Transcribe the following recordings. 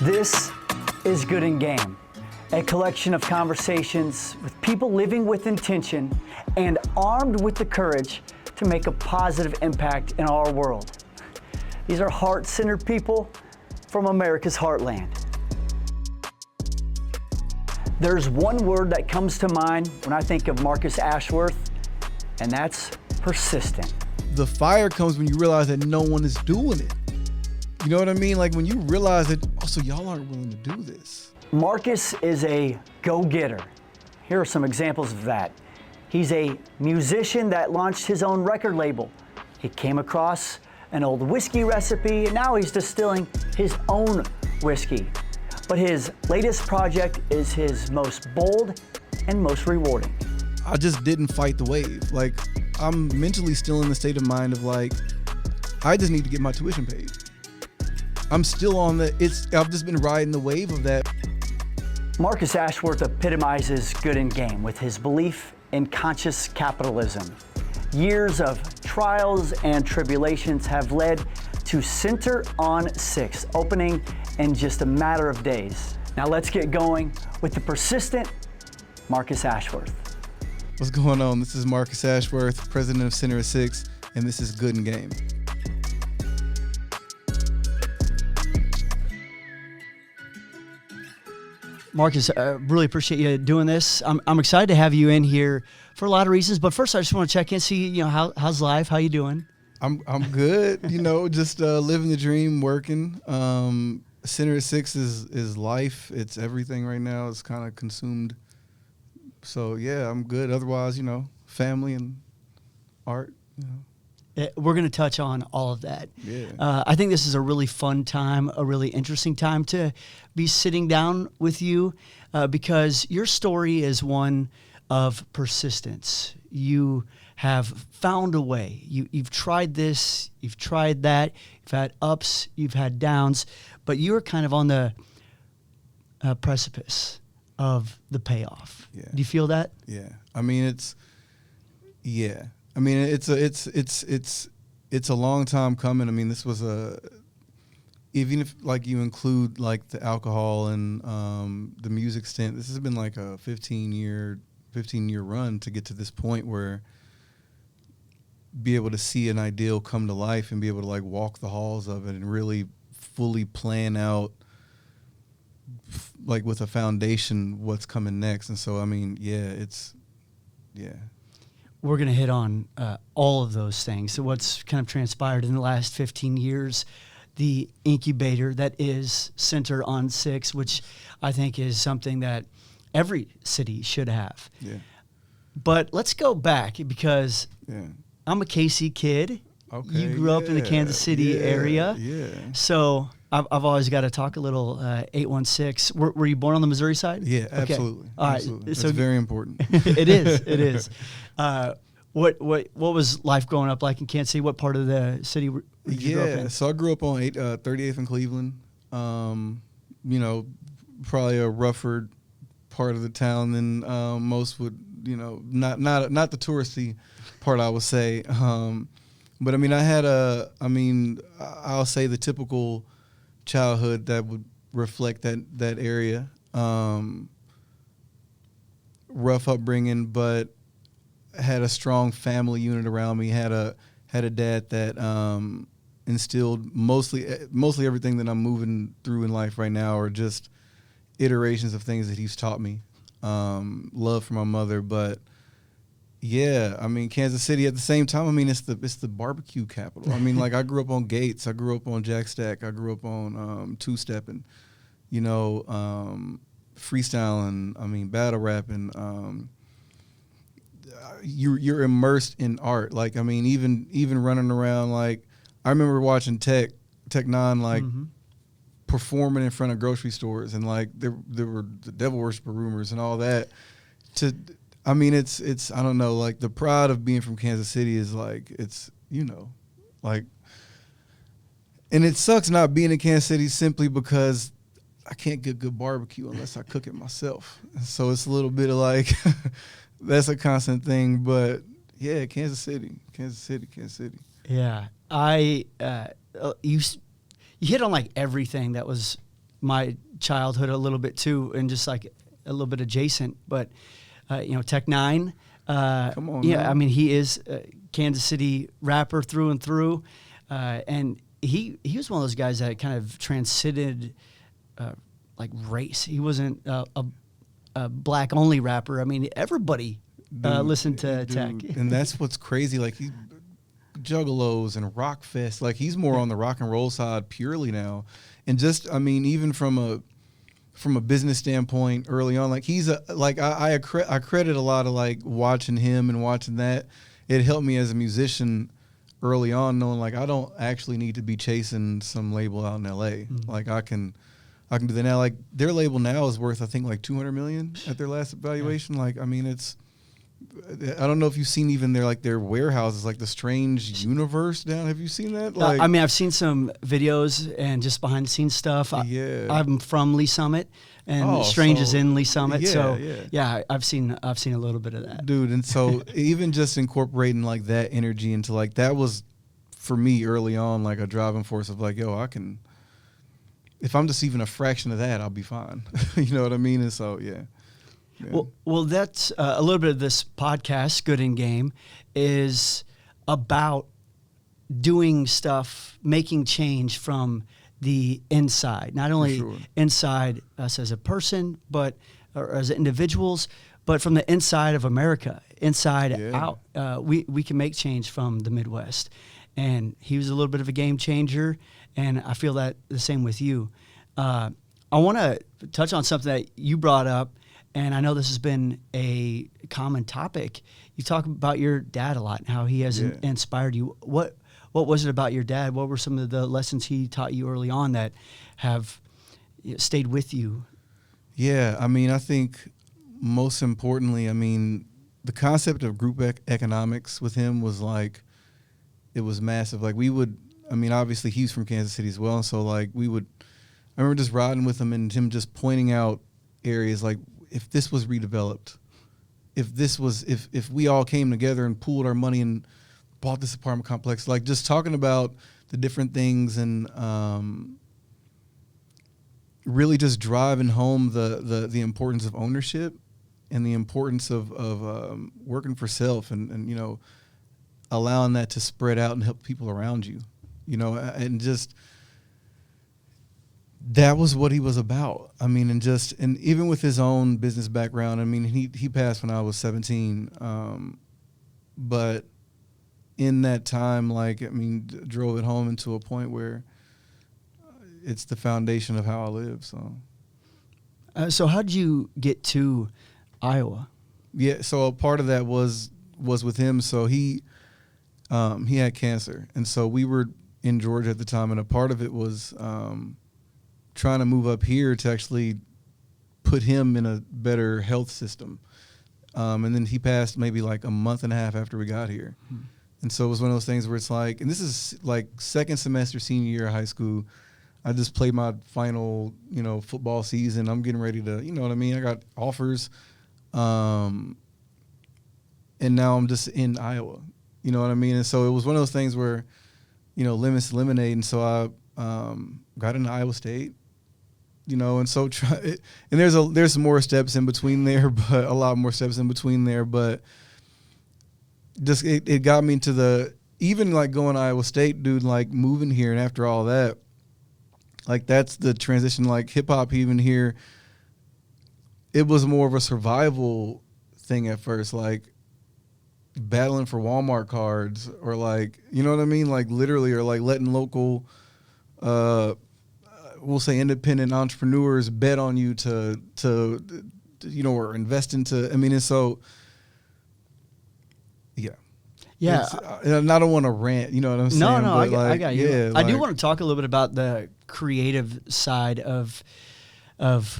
This is Good and Game, a collection of conversations with people living with intention and armed with the courage to make a positive impact in our world. These are heart-centered people from America's heartland. There's one word that comes to mind when I think of Marcus Ashworth, and that's persistent. The fire comes when you realize that no one is doing it. You know what I mean? Like when you realize that, also y'all aren't willing to do this. Marcus is a go-getter. Here are some examples of that. He's a musician that launched his own record label. He came across an old whiskey recipe, and now he's distilling his own whiskey. But his latest project is his most bold and most rewarding. I just didn't fight the wave. Like, I'm mentally still in the state of mind of like, I just need to get my tuition paid. I'm still on I've just been riding the wave of that. Marcus Ashworth epitomizes Good and Game with his belief in conscious capitalism. Years of trials and tribulations have led to Center on 6 opening in just a matter of days. Now let's get going with the persistent Marcus Ashworth. What's going on? This is Marquas Ashworth, president of Center of 6, and this is Good and Game. Marcus, I really appreciate you doing this. I'm excited to have you in here for a lot of reasons, but first I just want to check in, see how's life, how you doing? I'm good, just living the dream, working. Center of 6 is life. It's everything right now. It's kind of consumed. So yeah, I'm good. Otherwise, family and art. We're going to touch on all of that. Yeah. I think this is a really fun time, a really interesting time to be sitting down with you because your story is one of persistence. You have found a way. You've tried this, you've tried that, you've had ups, you've had downs, but you're kind of on the precipice of the payoff. Yeah. Do you feel that? Yeah. It's a long time coming. This was even if like you include like the alcohol and the music stint, this has been like a 15-year run to get to this point where be able to see an ideal come to life and be able to like walk the halls of it and really fully plan out like with a foundation what's coming next. And so we're going to hit on all of those things. So what's kind of transpired in the last 15 years, the incubator that is Center on 6, which I think is something that every city should have. Yeah. But let's go back because I'm a KC kid. Okay. You grew up in the Kansas City area. Yeah. So I've always got to talk a little 816. Were you born on the Missouri side? Yeah, absolutely. Okay. All right. Absolutely. So it's very important. It is. It is. What was life growing up like in Kansas City? What part of the city did you grow up in? So I grew up on 38th and Cleveland. Probably a rougher part of the town than most would. Not the touristy part, I would say. But I had I'll say the typical childhood that would reflect that area. Rough upbringing, but had a strong family unit around me. Had a dad that instilled mostly everything that I'm moving through in life right now are just iterations of things that he's taught me. Love for my mother, but yeah, Kansas City at the same time, it's the barbecue capital. I grew up on Gates, I grew up on Jack Stack, I grew up on two-stepping, freestyling, battle rapping. You're immersed in art. Even running around, I remember watching Tech Nine performing in front of grocery stores, and there were the devil worshiper rumors and all that. It's I don't know, the pride of being from Kansas City is and it sucks not being in Kansas City simply because I can't get good barbecue unless I cook it myself. So it's a little bit of that's a constant thing, but yeah, Kansas City. Yeah, you hit on everything that was my childhood a little bit too, and just like a little bit adjacent. But Tech Nine. Come on, yeah, man. I mean, he is a Kansas City rapper through and through, and he was one of those guys that kind of transcended like race. He wasn't a black only rapper. I mean, everybody listened to Tech, and that's what's crazy. Like he juggalos and rock fest. Like he's more on the rock and roll side purely now, and just I mean, even from a business standpoint early on, like he's I credit a lot of like watching him and watching that. It helped me as a musician early on, knowing like I don't actually need to be chasing some label out in LA. Mm-hmm. Like I can do that now. Like their label now is worth I think like $200 million at their last evaluation. Yeah. Like I mean it's. I don't know if you've seen even their warehouses, like the Strange Universe down. Have you seen that? Like, I mean, I've seen some videos and just behind the scenes stuff. Yeah. I'm from Lee Summit, and Strange is in Lee Summit. Yeah. I've seen a little bit of that, dude. And so even just incorporating like that energy into like that was for me early on like a driving force of like, yo, I can. If I'm just even a fraction of that, I'll be fine. You know what I mean? And so yeah. Yeah. Well, that's a little bit of this podcast, Good and Game, is about doing stuff, making change from the inside. Not only inside us as a person, but or as individuals, but from the inside of America, inside out. We can make change from the Midwest. And he was a little bit of a game changer, and I feel that the same with you. I want to touch on something that you brought up. And I know this has been a common topic. You talk about your dad a lot and how he has inspired you. What was it about your dad? What were some of the lessons he taught you early on that have stayed with you? Yeah, I mean, I think most importantly, I mean, the concept of group economics with him was like, it was massive. Like we would, I mean, obviously he's from Kansas City as well. So like I remember just riding with him and him just pointing out areas like, if this was redeveloped, if we all came together and pooled our money and bought this apartment complex, like just talking about the different things and really just driving home the importance of ownership and the importance of working for self and allowing that to spread out and help people around you, and just. That was what he was about. I mean, and even with his own business background, I mean, he passed when I was 17. But in that time, like, I mean, drove it home into a point where it's the foundation of how I live. So how did you get to Iowa? Yeah, so a part of that was with him. So he had cancer, and so we were in Georgia at the time, and a part of it was trying to move up here to actually put him in a better health system. And then he passed maybe like a month and a half after we got here. And so it was one of those things where it's like, and this is like second semester, senior year of high school. I just played my final, football season. I'm getting ready to, you know what I mean? I got offers. And now I'm just in Iowa. You know what I mean? And so it was one of those things where, limits eliminate. And so I got into Iowa State. And so and there's some more steps in between there, but a lot more steps in between there. But just it got me to even like going to Iowa State, dude, like moving here, and after all that, like that's the transition. Like hip hop, even here, it was more of a survival thing at first, like battling for Walmart cards, or like, you know what I mean, like literally, or like letting local. We'll say independent entrepreneurs bet on you to or invest into. I mean, and so, yeah. And I don't want to rant. You know what I'm saying? No, but I got you. Yeah, I do want to talk a little bit about the creative side of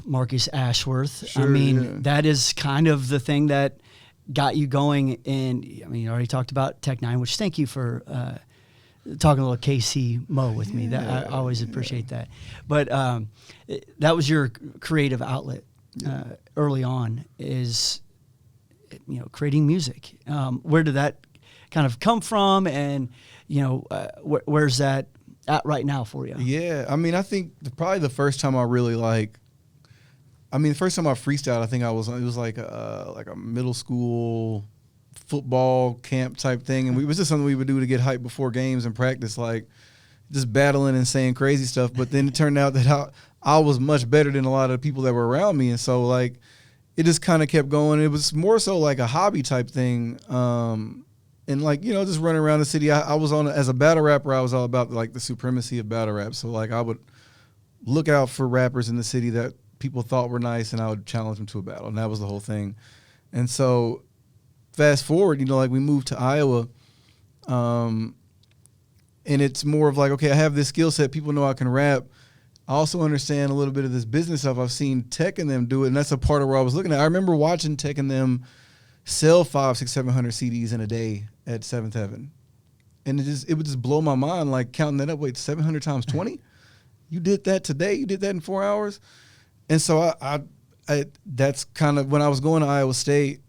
Marcus Ashworth. Sure, I mean, that is kind of the thing that got you going. And I mean, you already talked about Tech Nine, which thank you for. Talking a little KC Mo with me. That I always appreciate that. But that was your creative outlet early on, is creating music. Where did that kind of come from, and where's that at right now for you? Yeah, I mean, I think probably the first time I really like, I mean, the first time I freestyled, I think it was like a middle school football camp type thing, and it was just something we would do to get hyped before games and practice, like just battling and saying crazy stuff. But then it turned out that I was much better than a lot of the people that were around me, and so like it just kind of kept going. It was more so like a hobby type thing. And like, you know, just running around the city. I was as a battle rapper, I was all about like the supremacy of battle rap. So like I would look out for rappers in the city that people thought were nice, and I would challenge them to a battle. And that was the whole thing. And so fast forward, you know, like we moved to Iowa, and it's more of like, okay, I have this skill set. People know I can rap. I also understand a little bit of this business stuff. I've seen Tech and them do it, and that's a part of where I was looking at. I remember watching Tech and them sell 500, 600, 700 CDs in a day at 7th Heaven. And it would just blow my mind, like counting that up. Wait, 700 times 20? You did that today? You did that in 4 hours? And so I that's kind of, when I was going to Iowa State,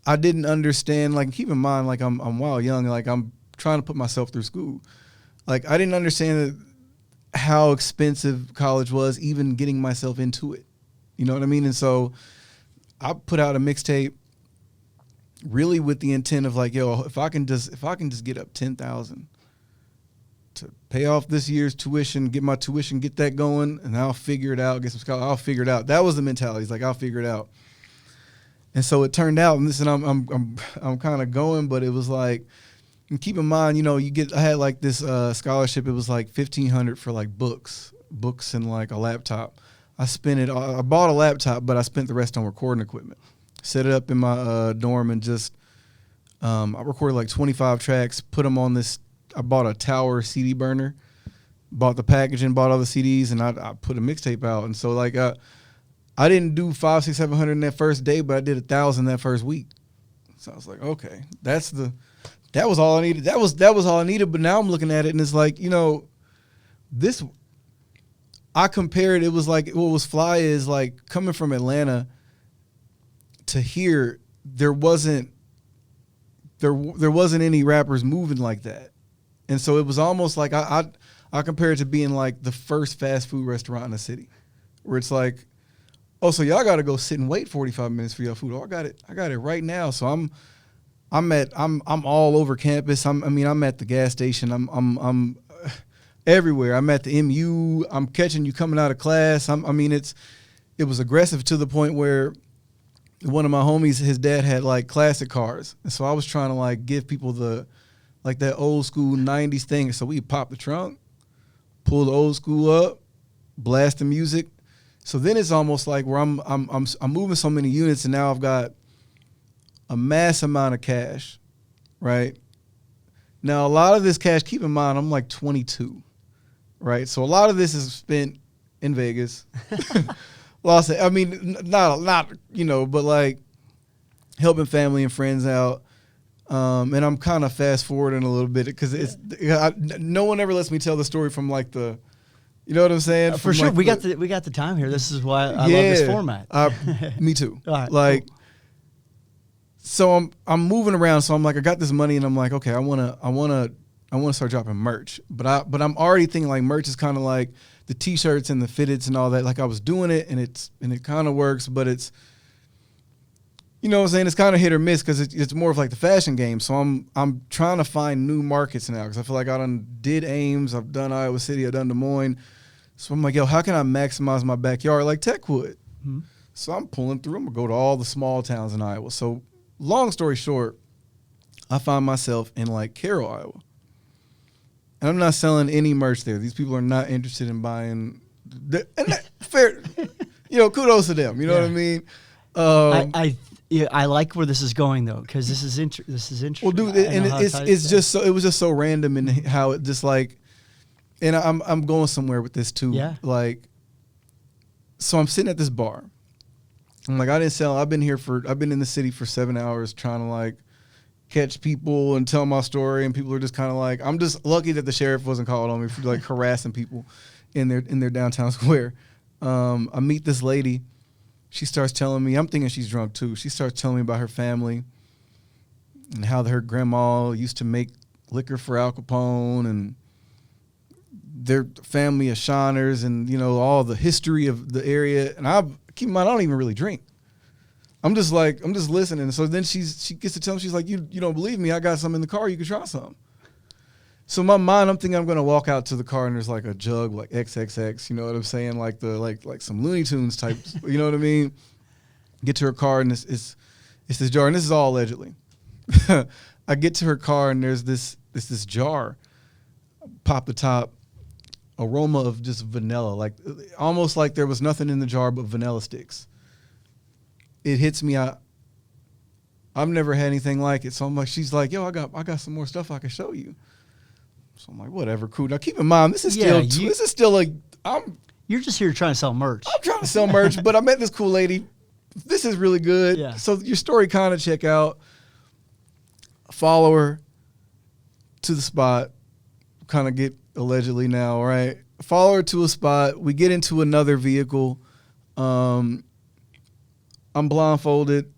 I didn't understand, like, keep in mind, like I'm wild young, like I'm trying to put myself through school. Like I didn't understand how expensive college was, even getting myself into it. You know what I mean? And so I put out a mixtape really with the intent of like, yo, if I can just get up 10,000 to pay off this year's tuition, get my tuition, get that going, and I'll figure it out, get some scholarship, I'll figure it out. That was the mentality. It's like, I'll figure it out. And so it turned out, and listen, I'm kind of going, but it was like, and keep in mind, you know, I had like this scholarship. It was like $1,500 for like books and like a laptop. I bought a laptop, but I spent the rest on recording equipment. Set it up in my dorm and just, I recorded like 25 tracks, put them on this. I bought a Tower CD burner, bought the packaging, bought all the CDs, and I put a mixtape out. And so like, I didn't do 500, 600, 700 in that first day, but I did 1,000 that first week. So I was like, okay, that was all I needed. That was all I needed. But now I'm looking at it and it's like, you know, I compared, it was like, what was fly is like coming from Atlanta to here, there wasn't any rappers moving like that. And so it was almost like I compare it to being like the first fast food restaurant in the city, where it's like, oh, so y'all got to go sit and wait 45 minutes for your food. Oh, I got it right now. So I'm all over campus. I'm at the gas station. I'm everywhere. I'm at the MU. I'm catching you coming out of class. It was aggressive to the point where one of my homies, his dad had like classic cars. And so I was trying to like give people that old school 90s thing. So we pop the trunk, pull the old school up, blast the music. So then it's almost like where I'm moving so many units, and now I've got a mass amount of cash, right? Now a lot of this cash, keep in mind, I'm like 22, right? So a lot of this is spent in Vegas. Not, you know, but like helping family and friends out. And I'm kind of fast forwarding a little bit because no one ever lets me tell the story from like the, you know what I'm saying? For sure. Like we got the time here. This is why I love this format. Me too. All right, like, cool. So I'm moving around. So I'm like, I got this money and I'm like, okay, I want to start dropping merch, but I'm already thinking like merch is kind of like the t-shirts and the fitteds and all that. Like I was doing it and it kind of works, but it's, you know what I'm saying? It's kind of hit or miss because it's more of like the fashion game. So I'm trying to find new markets now because I feel like I did Ames, I've done Iowa City, I've done Des Moines. So I'm like, yo, how can I maximize my backyard like Tech would? Mm-hmm. So I'm pulling through. I'm going to go to all the small towns in Iowa. So long story short, I find myself in like Carroll, Iowa. And I'm not selling any merch there. These people are not interested in buying. Fair, you know, kudos to them. You know what I mean? I like where this is going though, because this is interesting. Well, dude, and it's just so, it was just so random in how it just like, and I'm going somewhere with this too. Yeah. Like, so I'm sitting at this bar. I'm like, I've been in the city for 7 hours trying to like catch people and tell my story, and people are just kind of like, I'm just lucky that the sheriff wasn't called on me for like harassing people in their downtown square. I meet this lady. She starts telling me, I'm thinking she's drunk too. She starts telling me about her family and how her grandma used to make liquor for Al Capone, and their family of shiners and, you know, all the history of the area. And keep in mind, I don't even really drink. I'm just listening. So then she gets to tell me, she's like, you don't believe me? I got some in the car. You can try some. So in my mind, I'm thinking I'm going to walk out to the car and there's like a jug, like XXX, you know what I'm saying? Like like some Looney Tunes type, you know what I mean? Get to her car and it's this jar, and this is all allegedly. I get to her car and there's this jar, pop the top, aroma of just vanilla, like almost like there was nothing in the jar but vanilla sticks. It hits me. I've never had anything like it. So I'm like, she's like, yo, I got some more stuff I can show you. So I'm like, whatever, cool. Now keep in mind, this is still You're just here trying to sell merch. I'm trying to sell merch, but I met this cool lady. This is really good. Yeah. So your story kind of check out. Follow her to the spot. Kind of get allegedly now, right? Follow her to a spot. We get into another vehicle. I'm blindfolded.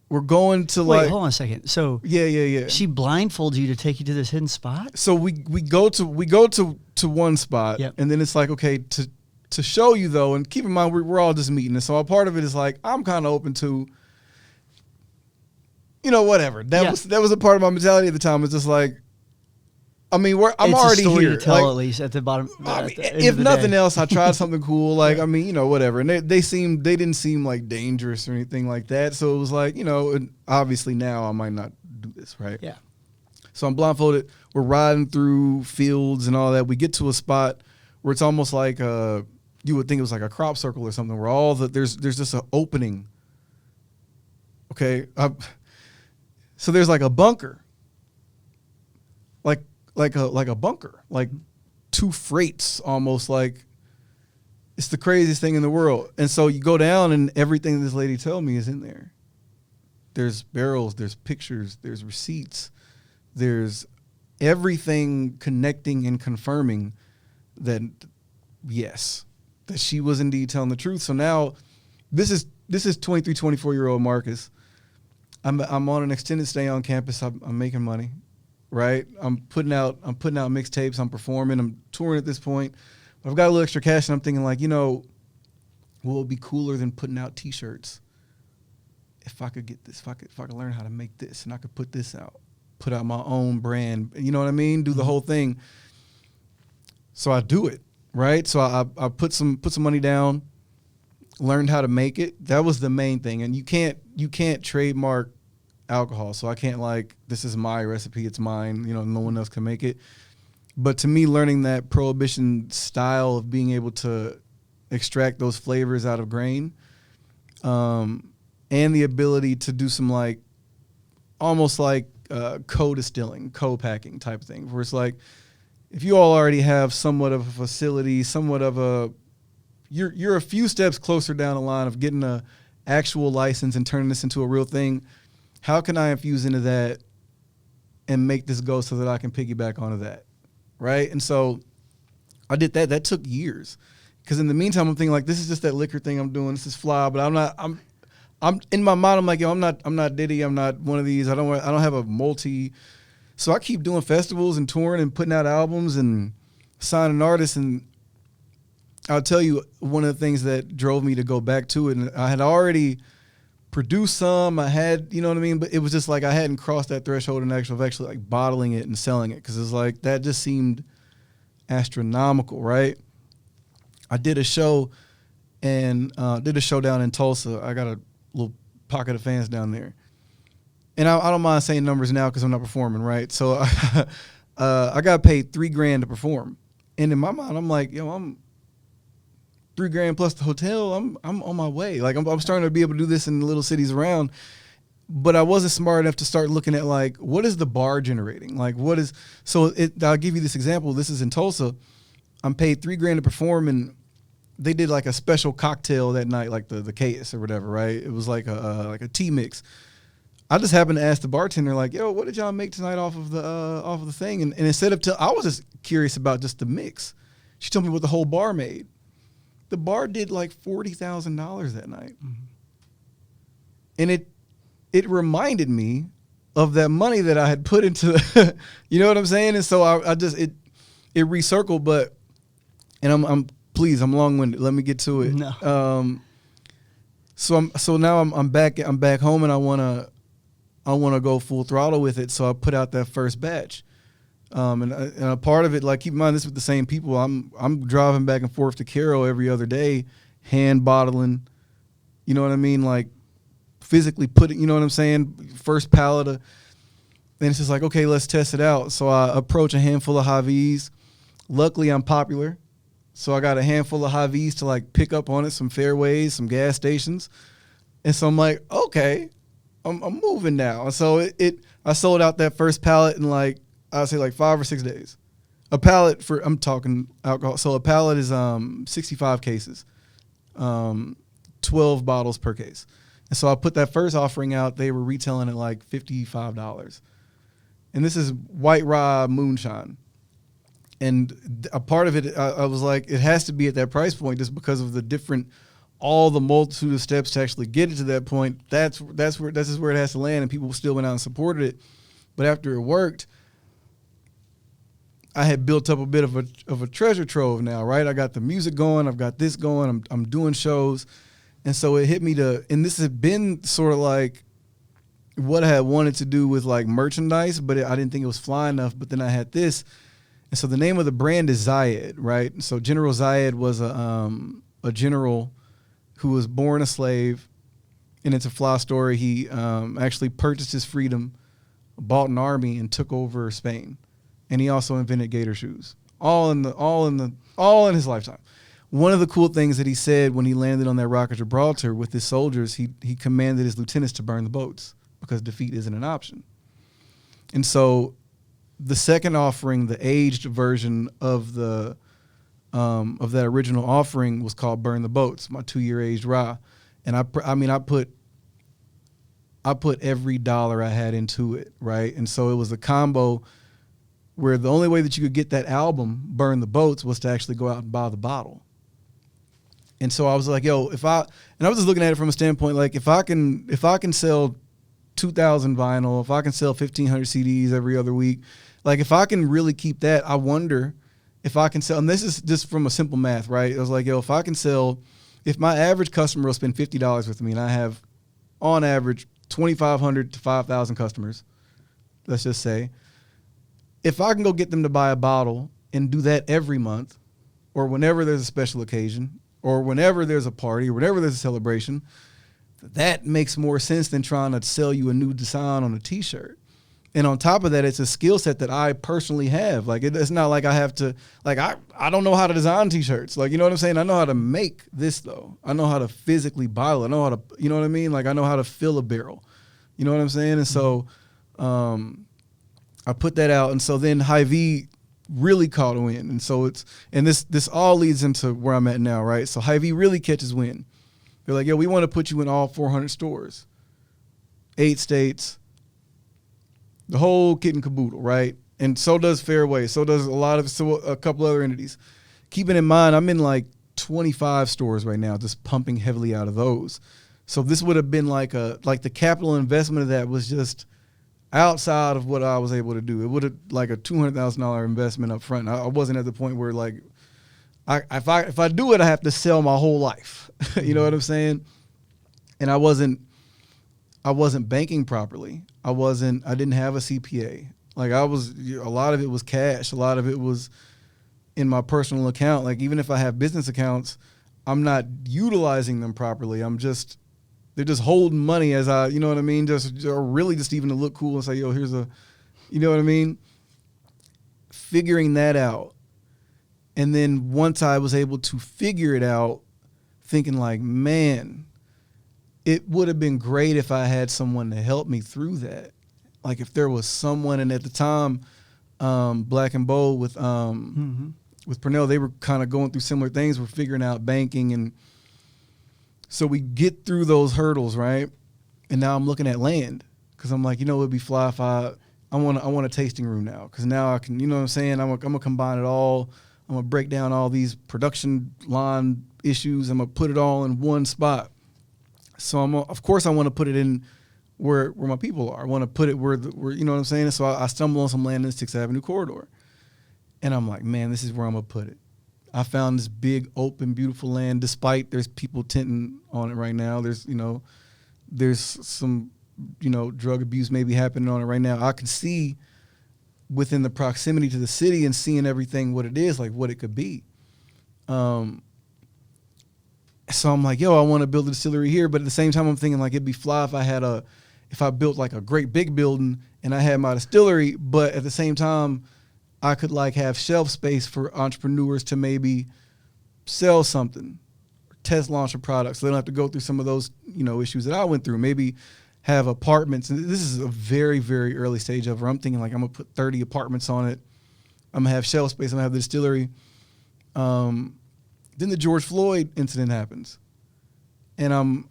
We're going to Wait, hold on a second. So yeah. she blindfolds you to take you to this hidden spot? So we go to one spot, Yep. and then it's like, okay, to show you though, and keep in mind we're all just meeting. And so a part of it is like I'm kind of open to, you know, whatever. That was a part of my mentality at the time. It's just like, I mean, I'm it's already a story here. to tell, like, at least at the bottom. I mean, at the end if of the nothing day. else, I tried something cool. Like, I mean, you know, whatever. And they didn't seem like dangerous or anything like that. So it was like, you know, and obviously now I might not do this, right? Yeah. So I'm blindfolded. We're riding through fields and all that. We get to a spot where it's almost like you would think it was like a crop circle or something, where there's just an opening. Okay, so there's like a bunker, like a bunker, like two freights, almost like it's the craziest thing in the world. And so you go down, and everything this lady told me is in there. There's barrels, there's pictures, there's receipts, there's everything connecting and confirming that yes, that she was indeed telling the truth. So now this is 23, 24-year-old Marcus. I'm on an extended stay on campus. I'm making money, right? I'm putting out mixtapes. I'm performing. I'm touring at this point. But I've got a little extra cash, and I'm thinking like, you know, what would be cooler than putting out T-shirts? If I could get this, if I could learn how to make this, and I could put this out, put out my own brand. You know what I mean? Do the whole thing. So I do it, right? So I put some money down, learned how to make it. That was the main thing. And you can't trademark alcohol. So I can't like, this is my recipe, it's mine, you know, no one else can make it. But to me, learning that prohibition style of being able to extract those flavors out of grain, and the ability to do some like, almost like co-distilling, co-packing type thing, where it's like, if you all already have somewhat of a facility, somewhat of a, you're a few steps closer down the line of getting a actual license and turning this into a real thing. How can I infuse into that and make this go so that I can piggyback onto that, right? And so I did that. That took years, because in the meantime I'm thinking like, this is just that liquor thing I'm doing. This is fly, but I'm in my mind. I'm like, yo, I'm not Diddy. I'm not one of these. I don't have a multi. So I keep doing festivals and touring and putting out albums and signing artists. And I'll tell you, one of the things that drove me to go back to it, and I had already produced some, I had, you know what I mean? But it was just like, I hadn't crossed that threshold in actually like bottling it and selling it. Because it's like, that just seemed astronomical, right? I did a show down in Tulsa. I got a little pocket of fans down there. And I don't mind saying numbers now because I'm not performing, right? So I got paid $3,000 to perform. And in my mind, I'm like, yo, I'm $3,000 plus the hotel. I'm on my way. Like I'm starting to be able to do this in the little cities around. But I wasn't smart enough to start looking at like, what is the bar generating? Like what is, I'll give you this example. This is in Tulsa. I'm paid $3,000 to perform, and they did like a special cocktail that night, like the Chaos or whatever, right? It was like a tea mix. I just happened to ask the bartender, like, yo, what did y'all make tonight off of the thing? And instead of, I was just curious about just the mix. She told me what the whole bar made. The bar did like $40,000 that night. Mm-hmm. And it reminded me of that money that I had put into, you know what I'm saying? And so it recircled, but and I'm please, I'm long-winded. Let me get to it. No. So now I'm back home, and I wanna go full throttle with it. So I put out that first batch. And a part of it, like, keep in mind, this is with the same people. I'm driving back and forth to Carroll every other day, hand bottling, you know what I mean? Like, physically putting, you know what I'm saying? First pallet of, then it's just like, okay, let's test it out. So I approach a handful of Hy-Vees. Luckily, I'm popular. So I got a handful of Hy-Vees to, like, pick up on it, some fairways, some gas stations. And so I'm like, okay, I'm moving now. So I sold out that first pallet in, like, I'd say like 5 or 6 days. A pallet for, I'm talking alcohol. So a pallet is 65 cases, 12 bottles per case. And so I put that first offering out. They were retailing at like $55. And this is white rye moonshine. And a part of it, I was like, it has to be at that price point just because of all the multitude of steps to actually get it to that point. That's where it has to land, and people still went out and supported it. But after it worked, I had built up a bit of a treasure trove now, right? I got the music going. I've got this going. I'm doing shows. And so it hit me and this has been sort of like what I had wanted to do with like merchandise, but I didn't think it was fly enough. But then I had this. And so the name of the brand is Zayed, right? So General Zayed was a general who was born a slave. And it's a fly story. He actually purchased his freedom, bought an army, and took over Spain. And he also invented gator shoes, all in his lifetime. One of the cool things that he said when he landed on that rock of Gibraltar with his soldiers, he commanded his lieutenants to burn the boats because defeat isn't an option. And so the second offering, the aged version of that original offering, was called Burn the Boats, my 2-year aged rye. And I put every dollar I had into it, right? And so it was a combo where the only way that you could get that album, Burn the Boats, was to actually go out and buy the bottle. And so I was like, yo, and I was just looking at it from a standpoint, like, if I can sell 2,000 vinyl, if I can sell 1,500 CDs every other week, like, if I can really keep that, I wonder if I can sell, and this is just from a simple math, right? I was like, yo, if my average customer will spend $50 with me, and I have, on average, 2,500 to 5,000 customers, let's just say, if I can go get them to buy a bottle and do that every month, or whenever there's a special occasion, or whenever there's a party, or whenever there's a celebration, that makes more sense than trying to sell you a new design on a T-shirt. And on top of that, it's a skill set that I personally have. Like, it's not like I have to, like, I don't know how to design T-shirts. Like, you know what I'm saying? I know how to make this, though. I know how to physically bottle. I know how to, you know what I mean? Like, I know how to fill a barrel. You know what I'm saying? And so, I put that out, and so then Hy-Vee really caught a wind, and so this all leads into where I'm at now, right? So Hy-Vee really catches wind. They're like, yo, we want to put you in all 400 stores, 8 states, the whole kit and caboodle, right? And so does Fairway, so does a couple other entities. Keeping in mind, I'm in like 25 stores right now, just pumping heavily out of those. So this would have been like the capital investment of that was just outside of what I was able to do. It would have like a $200,000 investment up front. I wasn't at the point where, like, if I do it, I have to sell my whole life. You know what I'm saying? And I wasn't banking properly. I didn't have a CPA. Like, a lot of it was cash. A lot of it was in my personal account. Like, even if I have business accounts, I'm not utilizing them properly. They're just holding money as you know what I mean? Or really just even to look cool and say, yo, here's you know what I mean? Figuring that out. And then once I was able to figure it out, thinking like, man, it would have been great if I had someone to help me through that. Like, if there was someone, and at the time, Black and Bold with Purnell, they were kind of going through similar things. We're figuring out banking, and so we get through those hurdles, right? And now I'm looking at land, because I'm like, you know, it'd be fly if I want a tasting room now, because now I can, you know what I'm saying? I'm gonna combine it all. I'm gonna break down all these production line issues. I'm gonna put it all in one spot. So of course I want to put it in where my people are. I want to put it where you know what I'm saying? So I stumble on some land in the 6th Avenue corridor. And I'm like, man, this is where I'm gonna put it. I found this big, open, beautiful land. Despite there's people tenting on it right now. There's some, drug abuse maybe happening on it right now. I can see within the proximity to the city and seeing everything what it is, like what it could be. So I'm like, yo, I want to build a distillery here, but at the same time, I'm thinking like it'd be fly if I built like a great big building and I had my distillery, but at the same time, I could like have shelf space for entrepreneurs to maybe sell something, test launch a product, so they don't have to go through some of those, issues that I went through. Maybe have apartments, and this is a very, very early stage of where I'm thinking like I'm gonna put 30 apartments on it. I'm gonna have shelf space. I'm gonna have the distillery. Then the George Floyd incident happens, and I'm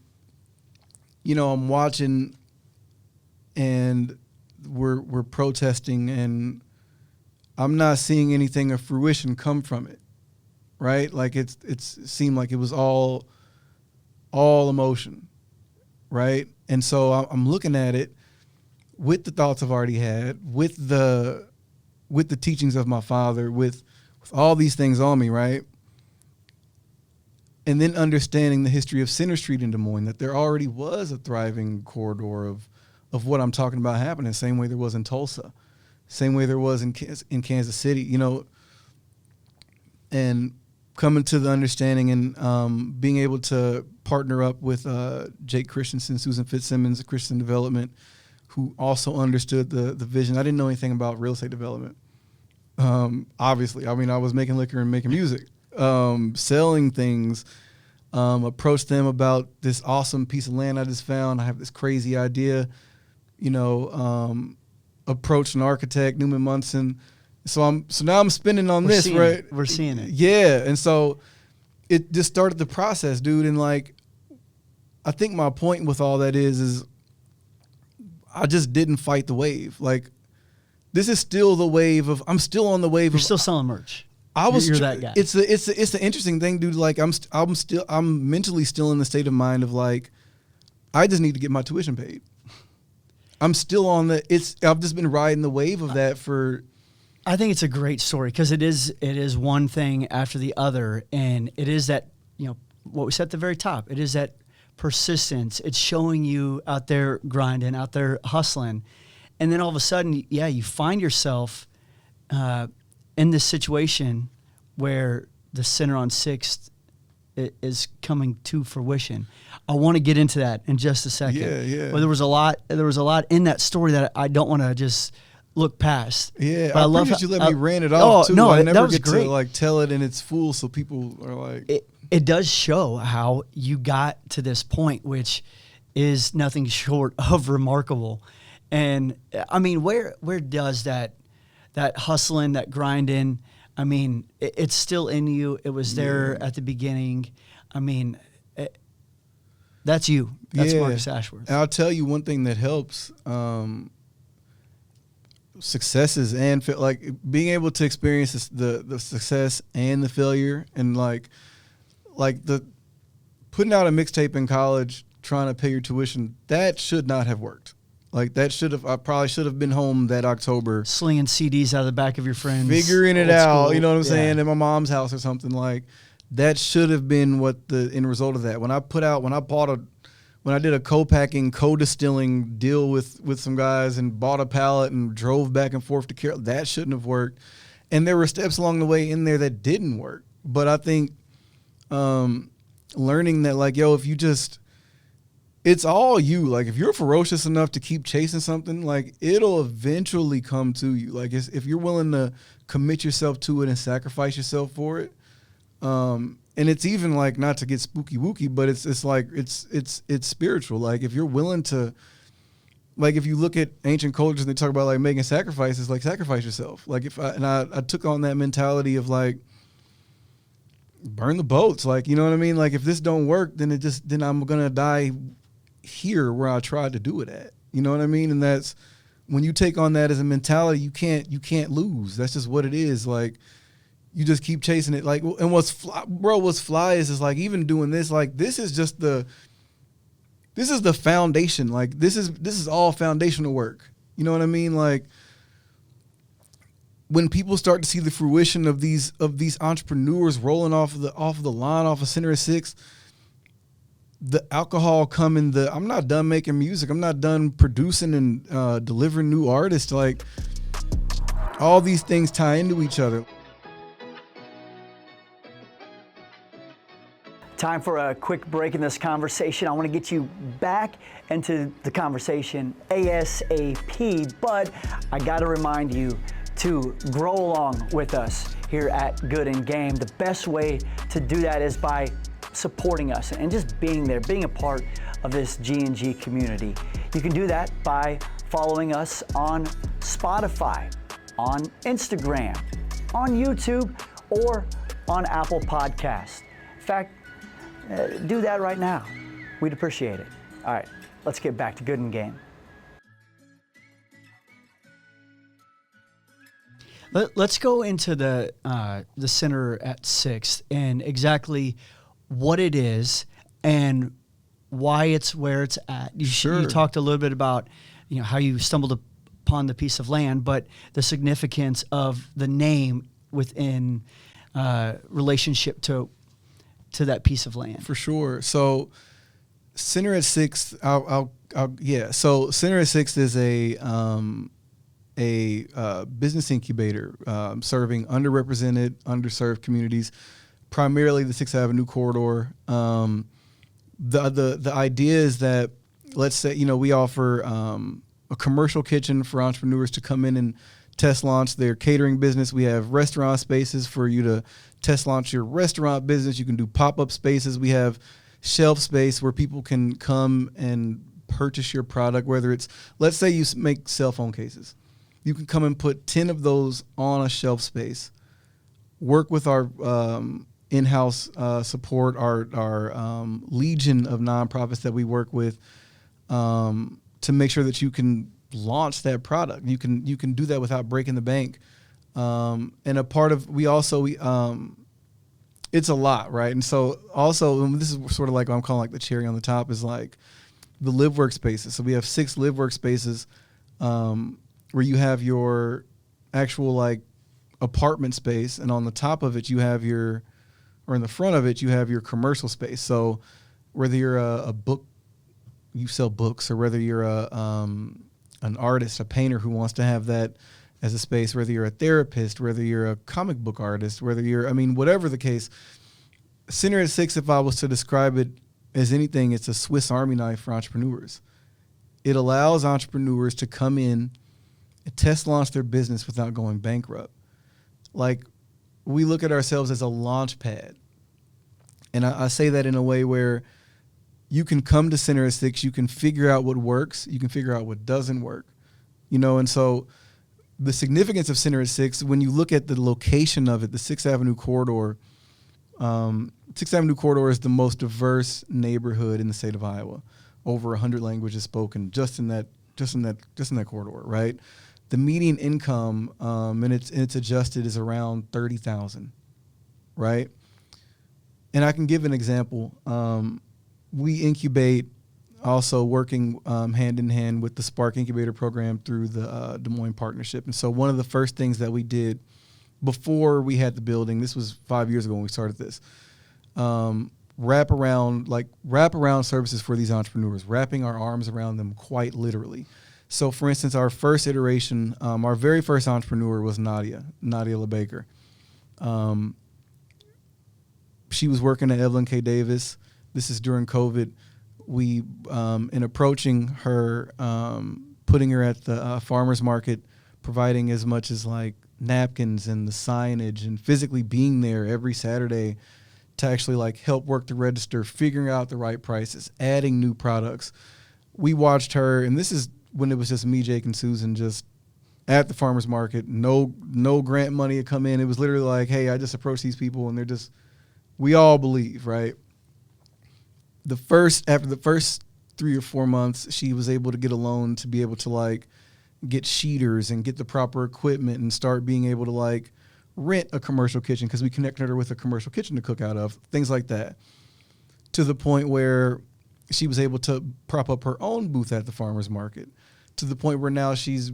watching, and we're protesting, and I'm not seeing anything of fruition come from it, right? Like it seemed like it was all emotion, right? And so I'm looking at it with the thoughts I've already had, with the teachings of my father, with all these things on me, right? And then understanding the history of Center Street in Des Moines, that there already was a thriving corridor of what I'm talking about happening, same way there was in Tulsa. Same way there was in Kansas City, and coming to the understanding and being able to partner up with Jake Christensen, Susan Fitzsimmons, Christian Development, who also understood the vision. I didn't know anything about real estate development. Obviously, I was making liquor and making music, selling things. Approached them about this awesome piece of land I just found. I have this crazy idea, approached an architect, Newman Munson. So now I'm spinning on this, right? We're seeing it. Yeah. And so it just started the process, dude. And like, I think my point with all that is I just didn't fight the wave. Like, this is still the wave of, I'm still on the wave. You're still selling merch. You're that guy. It's the interesting thing, dude. Like I'm mentally still in the state of mind of like, I just need to get my tuition paid. I'm still on I've just been riding the wave of that for. I think it's a great story because it is one thing after the other, and it is that, what we said at the very top. It is that persistence. It's showing you out there grinding, out there hustling, and then all of a sudden, you find yourself in this situation where the Center on 6th is coming to fruition. I want to get into that in just a second. Yeah. But there was a lot in that story that I don't want to just look past. Yeah, but I love that you let me rant it off too. No, I never that was get great. to like tell it in its full, so people are like. It does show how you got to this point, which is nothing short of remarkable. And I mean, where does that hustling, that grinding? I mean, it's still in you. It was there at the beginning. I mean, that's you. That's Marcus Ashworth. And I'll tell you one thing that helps. Successes and like being able to experience the success and the failure, and like the putting out a mixtape in college, trying to pay your tuition, that should not have worked. Like I probably should have been home that October. Slinging CDs out of the back of your friends. Figuring it out, you know what I'm saying, at my mom's house or something. Like, that should have been what the end result of that. When I did a co-packing, co-distilling deal with some guys and bought a pallet and drove back and forth to Carroll, that shouldn't have worked. And there were steps along the way in there that didn't work. But I think learning that, like, if you just... It's all you. Like, if you're ferocious enough to keep chasing something, like, it'll eventually come to you. Like, if you're willing to commit yourself to it and sacrifice yourself for it, and it's even like, not to get spooky wooky, but it's like it's spiritual. Like, if you're willing to, like, if you look at ancient cultures and they talk about like making sacrifices, like, sacrifice yourself. Like, I took on that mentality of like, burn the boats. Like, you know what I mean? Like, if this don't work, then I'm gonna die here where I tried to do it at. You know what I mean? And that's when you take on that as a mentality, you can't lose. That's just what it is. Like, you just keep chasing it. Like, and what's fly is like, even doing this, like, this is the foundation. Like, this is all foundational work. You know what I mean? Like, when people start to see the fruition of these entrepreneurs rolling off the line off of Center at 6, the alcohol coming, I'm not done making music, I'm not done producing and delivering new artists. Like, all these things tie into each other. Time for a quick break in this conversation. I want to get you back into the conversation ASAP, but I got to remind you to grow along with us here at Good and Game. The best way to do that is by supporting us and just being there, being a part of this G&G community. You can do that by following us on Spotify, on Instagram, on YouTube, or on Apple Podcasts. In fact, do that right now. We'd appreciate it. All right, let's get back to Good and Game. Let's go into the Center at 6 and exactly what it is and why it's where it's at. You talked a little bit about how you stumbled upon the piece of land, but the significance of the name within relationship to that piece of land. For sure. So Center at 6, So Center at 6 is a business incubator serving underrepresented, underserved communities, primarily the 6th Avenue corridor. The idea is that, let's say, we offer a commercial kitchen for entrepreneurs to come in and test launch their catering business. We have restaurant spaces for you to test launch your restaurant business. You can do pop-up spaces. We have shelf space where people can come and purchase your product, whether it's, let's say you make cell phone cases. You can come and put 10 of those on a shelf space, work with our in-house support, our legion of nonprofits that we work with to make sure that you can launch that product. You can do that without breaking the bank. And a part of, it's a lot, right? And so also, and this is sort of like what I'm calling like the cherry on the top, is like the live workspaces. So we have 6 live workspaces where you have your actual like apartment space, and on the top of it you have in the front of it you have your commercial space. So whether you're a book, you sell books, or whether you're an artist, a painter who wants to have that as a space, whether you're a therapist, whether you're a comic book artist, whether you're, whatever the case, Center at 6, if I was to describe it as anything, it's a Swiss Army knife for entrepreneurs. It allows entrepreneurs to come in and test launch their business without going bankrupt. Like, we look at ourselves as a launch pad. And I say that in a way where you can come to Center at 6, you can figure out what works, you can figure out what doesn't work. And so the significance of Center at 6, when you look at the location of it, the 6th Avenue corridor, 6th Avenue corridor is the most diverse neighborhood in the state of Iowa. Over 100 languages spoken just in that corridor, right? The median income, and it's adjusted, is around $30,000, right? And I can give an example. We incubate, also working hand in hand with the Spark Incubator program through the Des Moines Partnership. And so one of the first things that we did before we had the building, this was 5 years ago when we started this, wrap around services for these entrepreneurs, wrapping our arms around them quite literally. So for instance, our first iteration, our very first entrepreneur was Nadia LeBaker. She was working at Evelyn K. Davis. This is during COVID. We, in approaching her, putting her at the farmer's market, providing as much as like napkins and the signage and physically being there every Saturday to actually like help work the register, figuring out the right prices, adding new products. We watched her, and this is when it was just me, Jake, and Susan just at the farmer's market. No grant money had come in. It was literally like, hey, I just approached these people, and we all believe, right? After the first 3 or 4 months, she was able to get a loan to be able to like get sheeters and get the proper equipment and start being able to like rent a commercial kitchen, because we connected her with a commercial kitchen to cook out of, things like that, to the point where she was able to prop up her own booth at the farmer's market, to the point where now she's,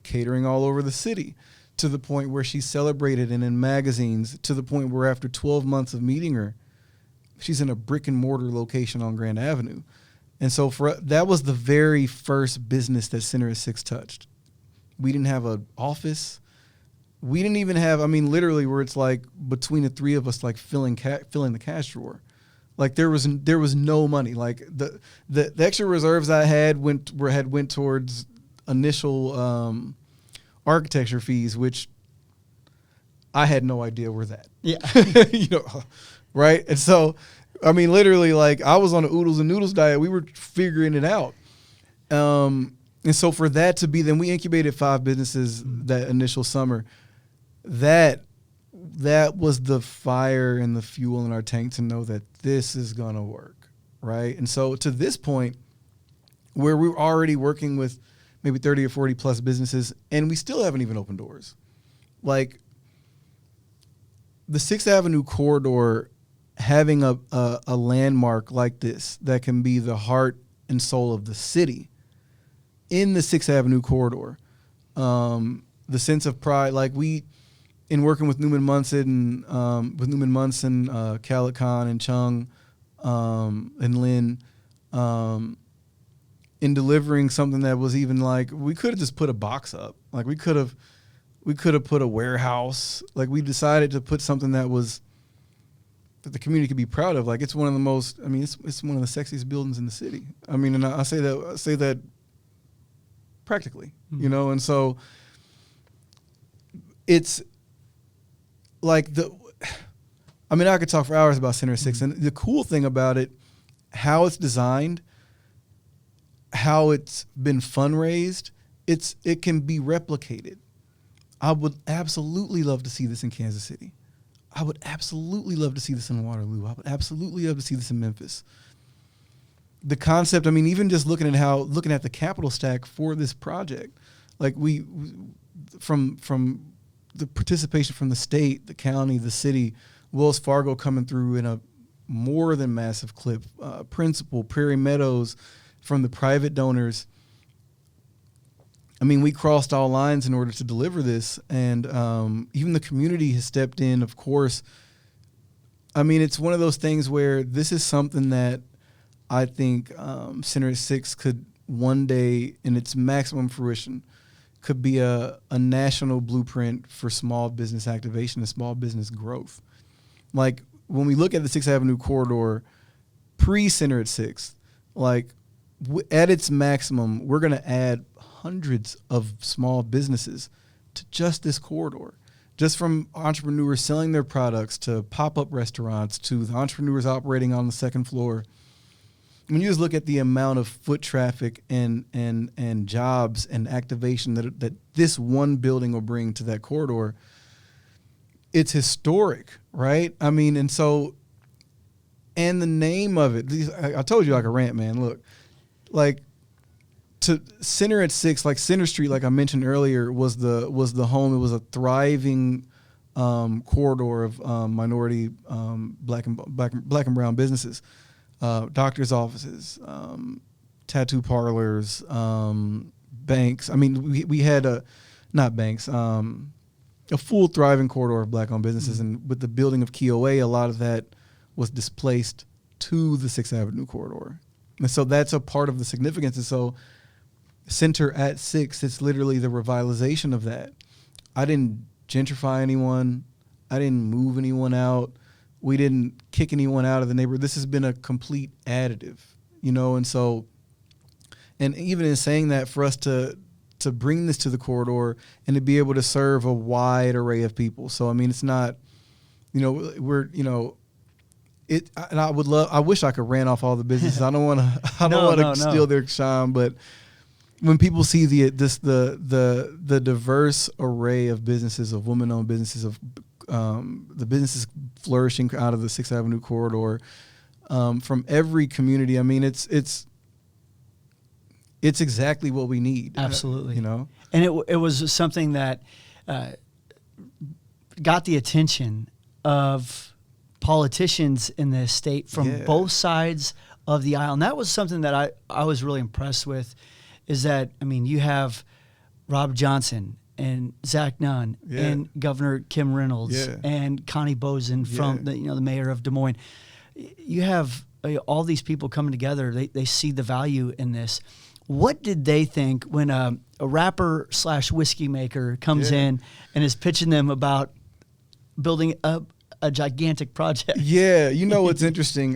catering all over the city, to the point where she's celebrated and in magazines, to the point where after 12 months of meeting her, she's in a brick and mortar location on Grand Avenue. And so that was the very first business that Center at Six touched. We didn't have an office. We didn't even have, I mean, literally where it's like between the three of us, like filling the cash drawer. Like there was no money. Like the extra reserves I had went towards initial architecture fees, which I had no idea were that. Yeah. You know, right? And so, I mean, literally, like I was on a oodles and noodles diet. We were figuring it out. And so for that to be, then we incubated 5 businesses that initial summer. That was the fire and the fuel in our tank to know that this is going to work, right? And so to this point, where we're already working with maybe 30 or 40 plus businesses, and we still haven't even opened doors. Like the 6th Avenue corridor, having a landmark like this that can be the heart and soul of the city in the 6th Avenue corridor, the sense of pride, like in working with Newman Munson, Khaled Khan and Chung, and Lynn, in delivering something that was even like, we could have just put a box up. Like we could have put a warehouse. Like we decided to put something that the community could be proud of. Like it's one of the most, I mean, it's one of the sexiest buildings in the city. I mean, and I say that practically, you know? And so it's like I mean, I could talk for hours about Center 6, and the cool thing about it, how it's designed, how it's been fundraised, it can be replicated. I would absolutely love to see this in Kansas City. I would absolutely love to see this in Waterloo. I would absolutely love to see this in Memphis. The concept, I mean, even just looking at the capital stack for this project, like from the participation from the state, the county, the city, Wells Fargo coming through in a more than massive clip, Principal, Prairie Meadows, from the private donors. I mean, we crossed all lines in order to deliver this, and even the community has stepped in, of course. I mean, it's one of those things where this is something that I think Center at Six could one day, in its maximum fruition, could be a national blueprint for small business activation and small business growth. Like, when we look at the 6th Avenue corridor, pre-Center at Six, like, at its maximum, we're going to add hundreds of small businesses to just this corridor. Just from entrepreneurs selling their products to pop-up restaurants to the entrepreneurs operating on the second floor. When you just look at the amount of foot traffic and jobs and activation that this one building will bring to that corridor, it's historic, right? I mean, and so, and the name of it, I told you like a rant, man. Look, like, to Center at Six, like Center Street, like I mentioned earlier, was the home. It was a thriving corridor of minority black and brown businesses, doctors' offices, tattoo parlors, banks. I mean, we had not banks, a full thriving corridor of black-owned businesses, and with the building of KOA, a lot of that was displaced to the 6th Avenue corridor, and so that's a part of the significance. And so, Center at Six, it's literally the revitalization of that. I didn't gentrify anyone. I didn't move anyone out. We didn't kick anyone out of the neighborhood. This has been a complete additive, you know? And so, and even in saying that, for us to bring this to the corridor and to be able to serve a wide array of people. So, I mean, it's not, you know, we're, you know, and I wish I could ran off all the businesses. I don't want to steal their shine, but when people see the diverse array of businesses, of women-owned businesses, of the businesses flourishing out of the 6th Avenue corridor, from every community, I mean, it's exactly what we need. Absolutely, you know. And it was something that got the attention of politicians in the state from both sides of the aisle, and that was something that I was really impressed with. Is that, I mean, you have Rob Johnson and Zach Nunn and Governor Kim Reynolds and Connie Boesen from the mayor of Des Moines. You have all these people coming together. They see the value in this. What did they think when a rapper / whiskey maker comes in and is pitching them about building a gigantic project? Yeah, you know what's interesting?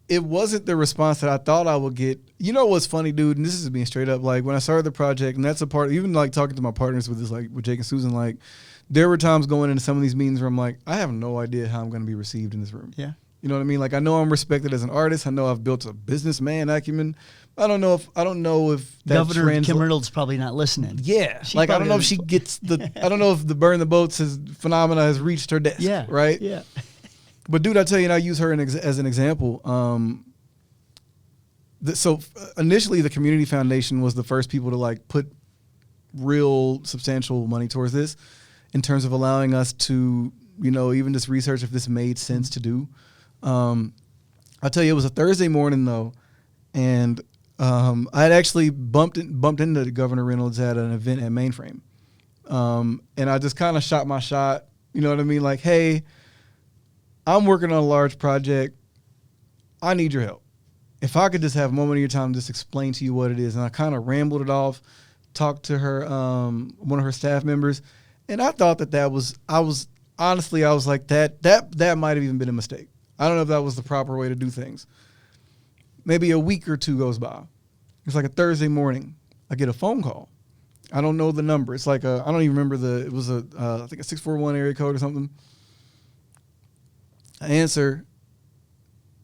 It wasn't the response that I thought I would get. You know what's funny, dude? And this is being straight up. Like when I started the project, and that's a part. Even like talking to my partners with this, like with Jake and Susan, like there were times going into some of these meetings where I'm like, I have no idea how I'm going to be received in this room. Yeah. You know what I mean? Like I know I'm respected as an artist. I know I've built a businessman acumen. I don't know if that Governor Kim Reynolds probably not listening. Yeah, like I don't know if she gets the. I don't know if the burn the boats phenomena has reached her desk. Yeah. Right. Yeah. But dude, I tell you, and I use her as an example. So initially, the Community Foundation was the first people to like put real substantial money towards this, in terms of allowing us to, even just research if this made sense to do. I'll tell you, it was a Thursday morning though, and I had actually bumped into Governor Reynolds at an event at Mainframe, and I just kind of shot my shot. You know what I mean? Like, hey, I'm working on a large project. I need your help. If I could just have a moment of your time to just explain to you what it is. And I kind of rambled it off, talked to her, one of her staff members, and I thought I was like, that might have even been a mistake. I don't know if that was the proper way to do things. Maybe a week or two goes by. It's like a Thursday morning. I get a phone call. I don't know the number. It's like I don't even remember it was I think a 641 area code or something. I answer,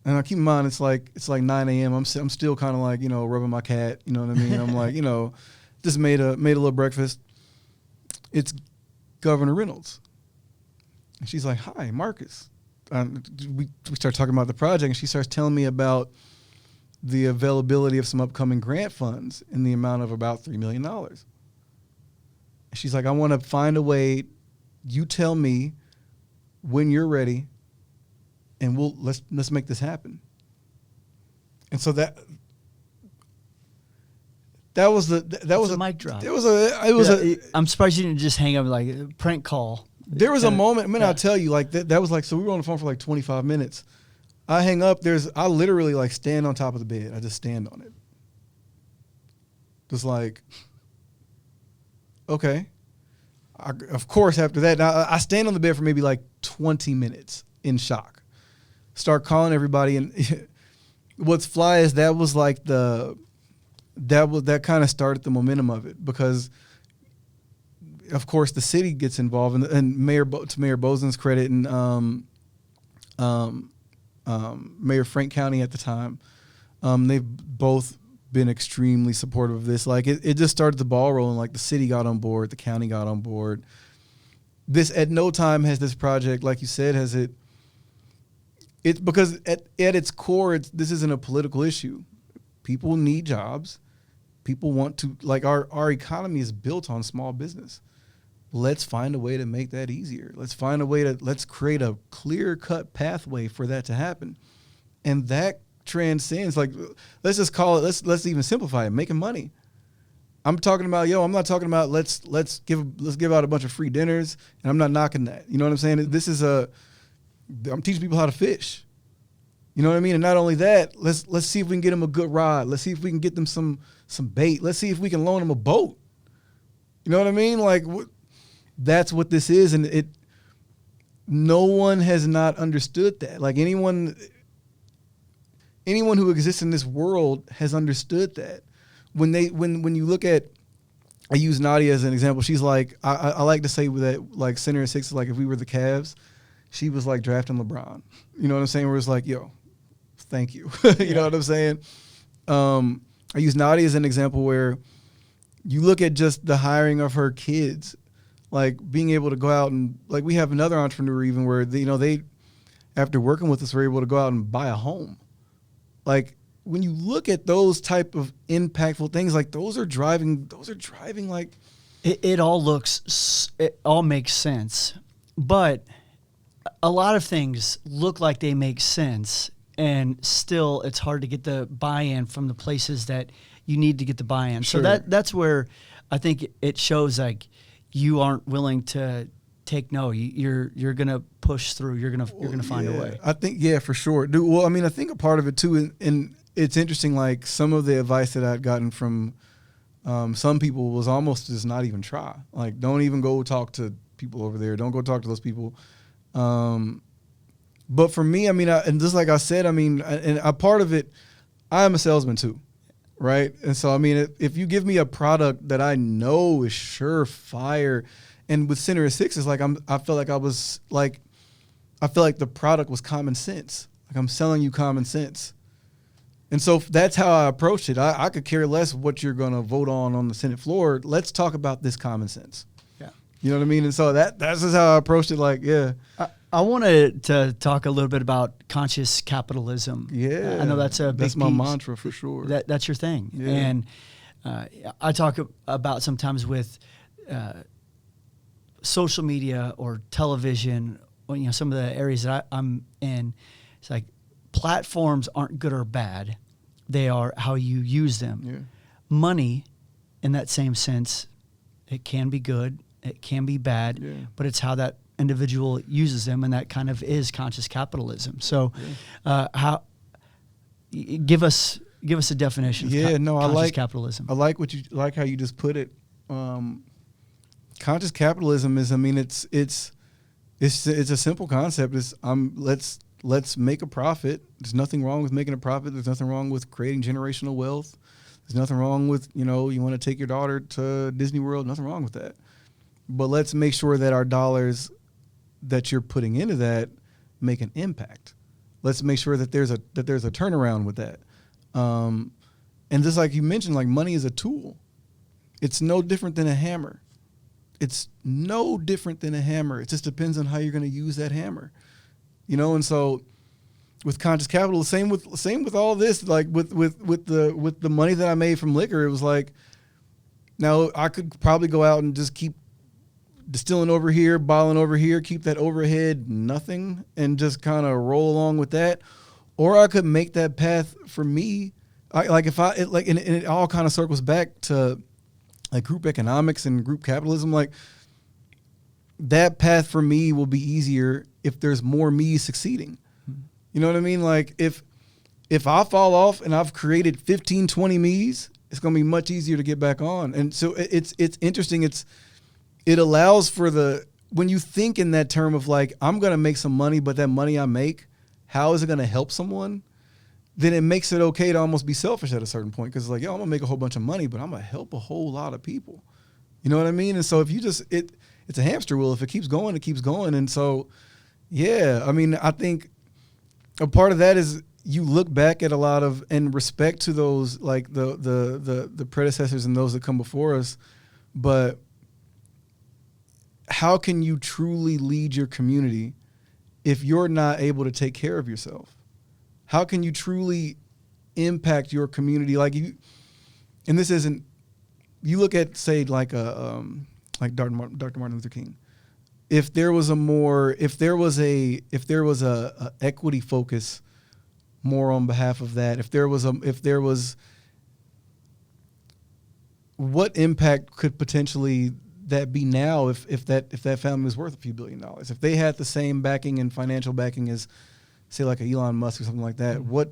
and I keep in mind it's like 9 a.m. I'm still kind of like, rubbing my cat. You know what I mean? I'm like, just made a little breakfast. It's Governor Reynolds. And she's like, hi, Marcus. We start talking about the project, and she starts telling me about the availability of some upcoming grant funds in the amount of about $3 million. And she's like, I want to find a way. You tell me when you're ready, and let's make this happen. And so that was a mic drop. I'm surprised you didn't just hang up like a prank call. There was a moment, man, I'll tell you, like that was like, so we were on the phone for like 25 minutes. I hang up, I literally like stand on top of the bed. I just stand on it. Just like, okay. Of course, after that, I stand on the bed for maybe like 20 minutes in shock. Start calling everybody, and what's fly is that kind of started the momentum of it, because of course the city gets involved, and Mayor Boesen's credit, and Mayor Frank County at the time, they've both been extremely supportive of this. Like it just started the ball rolling. Like the city got on board, the county got on board. This at no time has this project, like you said, has it. It's because at its core, this isn't a political issue. People need jobs. People want to, like our economy is built on small business. Let's find a way to make that easier. Let's create a clear-cut pathway for that to happen. And that transcends, like, let's just call it, let's even simplify it, making money. I'm talking about, I'm not talking about let's give out a bunch of free dinners, and I'm not knocking that. You know what I'm saying? This is I'm teaching people how to fish. You know what I mean? And not only that, let's see if we can get them a good rod. Let's see if we can get them some bait. Let's see if we can loan them a boat. You know what I mean? Like that's what this is, and no one has not understood that. Like anyone who exists in this world has understood that. When you look at, I use Nadia as an example. She's like, I like to say that like center and six, like if we were the Cavs, she was like drafting LeBron. You know what I'm saying? Where it's like, yo, thank you. You know what I'm saying? I use Nadia as an example where you look at just the hiring of her kids, like being able to go out and, like, we have another entrepreneur even where they after working with us were able to go out and buy a home. Like when you look at those type of impactful things, like those are driving like it all makes sense, but a lot of things look like they make sense, and still it's hard to get the buy-in from the places that you need to get the buy-in. Sure. So that's where I think it shows like you aren't willing to take no. You're gonna push through. You're gonna find a way. I think for sure. Dude, well, I mean, I think a part of it too, and it's interesting. Like some of the advice that I'd gotten from some people was almost just not even try. Like, don't even go talk to people over there. Don't go talk to those people. But for me, I mean, and just like I said, I mean, and a part of it, I am a salesman too, right? And so, I mean, if you give me a product that I know is surefire, and with Center of Six, it's like I feel like the product was common sense. Like I'm selling you common sense. And so that's how I approached it. I could care less what you're going to vote on the Senate floor. Let's talk about this common sense. Yeah. You know what I mean? And so that's just how I approached it. Like, yeah. I wanted to talk a little bit about conscious capitalism. Yeah. I know that's a big That's my piece. mantra for sure. That's your thing. Yeah. And I talk about sometimes with social media or television, or, you know, some of the areas that I'm in, it's like platforms aren't good or bad. They are how you use them. Yeah. Money, in that same sense, it can be good, it can be bad, but it's how that individual uses them, and that kind of is conscious capitalism. So, give us a definition. Of conscious capitalism. I like how you just put it. Conscious capitalism is, I mean, it's a simple concept. Let's make a profit. There's nothing wrong with making a profit. There's nothing wrong with creating generational wealth. There's nothing wrong with, you want to take your daughter to Disney World. Nothing wrong with that. But let's make sure that our dollars that you're putting into that make an impact. Let's make sure that there's a turnaround with that. And just like you mentioned, like money is a tool. It's no different than a hammer. It just depends on how you're going to use that hammer. And so with conscious capital, same with all this, like with the money that I made from liquor, it was like, now I could probably go out and just keep distilling over here, bottling over here, keep that overhead nothing, and just kind of roll along with that. Or I could make that path for me. And it all kind of circles back to like group economics and group capitalism. Like that path for me will be easier if there's more me succeeding. You know what I mean? Like if I fall off and I've created 15, 20 me's, it's going to be much easier to get back on. And so it's interesting. It allows for when you think in that term of like, I'm going to make some money, but that money I make, how is it going to help someone? Then it makes it okay to almost be selfish at a certain point. Cause it's like, I'm going to make a whole bunch of money, but I'm going to help a whole lot of people. You know what I mean? And so if you it's a hamster wheel. If it keeps going, it keeps going. And so, yeah, I mean, I think a part of that is you look back at a lot of, and respect to those, like the predecessors and those that come before us, but how can you truly lead your community if you're not able to take care of yourself? How can you truly impact your community? Like and this isn't, you look at, say, like Dr. Martin Luther King. If there was a equity focus more on behalf of that, if there was what impact could potentially that be now if that family was worth a few $1 billion? If they had the same backing and financial backing as, say, like a Elon Musk or something like that, what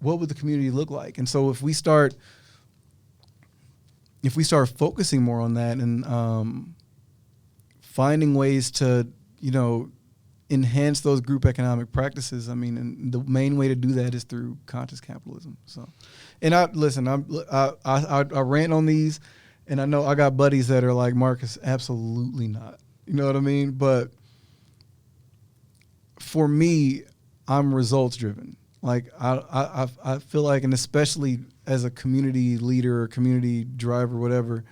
would the community look like? And so if we start focusing more on that and finding ways to, enhance those group economic practices, I mean, and the main way to do that is through conscious capitalism. So, and I rant on these, and I know I got buddies that are like, Marcus, absolutely not. You know what I mean? But for me, I'm results driven. Like I feel like, and especially as a community leader or community driver, whatever,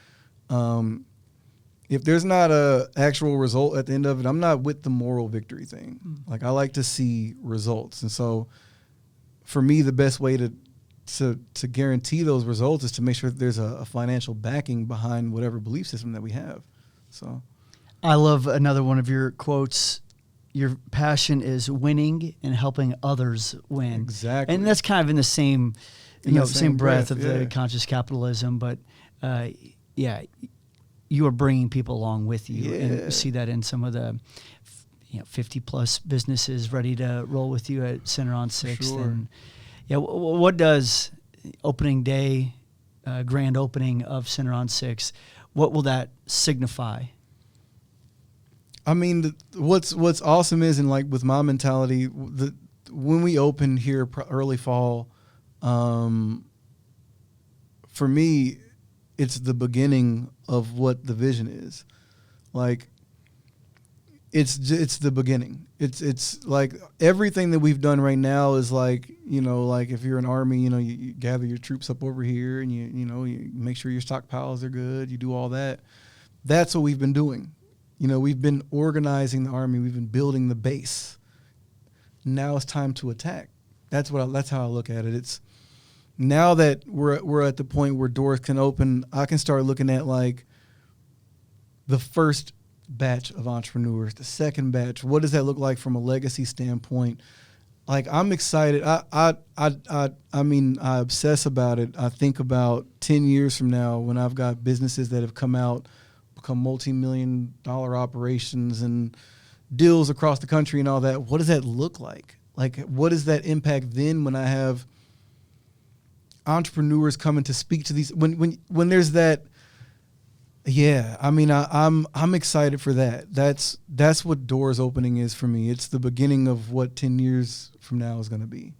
if there's not a actual result at the end of it, I'm not with the moral victory thing. Like I like to see results. And so for me, the best way to guarantee those results is to make sure that there's a financial backing behind whatever belief system that we have. So I love another one of your quotes. Your passion is winning and helping others win. Exactly. And that's kind of in the same, same breath of yeah. the conscious capitalism. But yeah, you are bringing people along with you, and Yeah. you see that in some of the 50 plus businesses ready to roll with you at Center on 6th. Sure. And yeah, what does opening day, grand opening of Center on 6th, what will that signify? I mean, what's awesome is, and like with my mentality, when we open here early fall, for me, it's the beginning of what the vision is. Like, it's the beginning. It's like everything that we've done right now is like, like if you're an army, you gather your troops up over here and you make sure your stockpiles are good. You do all that. That's what we've been doing. We've been organizing the army. We've been building the base. Now it's time to attack. That's how I look at it. It's now that we're at the point where doors can open, I can start looking at like the first batch of entrepreneurs, the second batch. What does that look like from a legacy standpoint? Like, I'm excited. I mean, I obsess about it. I think about 10 years from now when I've got businesses that have come out, become multi-million-dollar operations and deals across the country and all that. What does that look like? Like, what is that impact then when I have entrepreneurs coming to speak to these, when there's that? Yeah, I mean, I'm excited for that. That's what doors opening is for me. It's the beginning of what 10 years from now is going to be.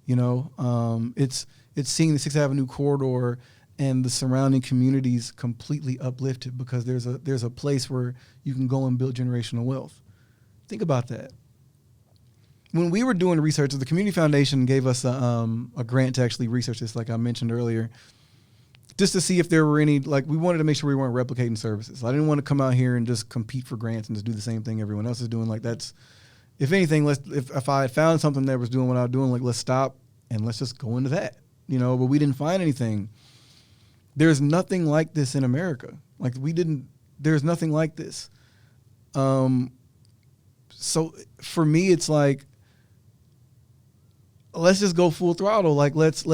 It's seeing the 6th Avenue corridor and the surrounding communities completely uplifted because there's a place where you can go and build generational wealth. Think about that. When we were doing research, the Community Foundation gave us a grant to actually research this, like I mentioned earlier, just to see if there were any, like, we wanted to make sure we weren't replicating services. I didn't want to come out here and just compete for grants and just do the same thing everyone else is doing. Like, that's, if anything, if I had found something that was doing what I was doing, like, let's stop and let's just go into that, but we didn't find anything. There's nothing like this in America. Like, there's nothing like this. So for me, it's like, let's just go full throttle. Like, let's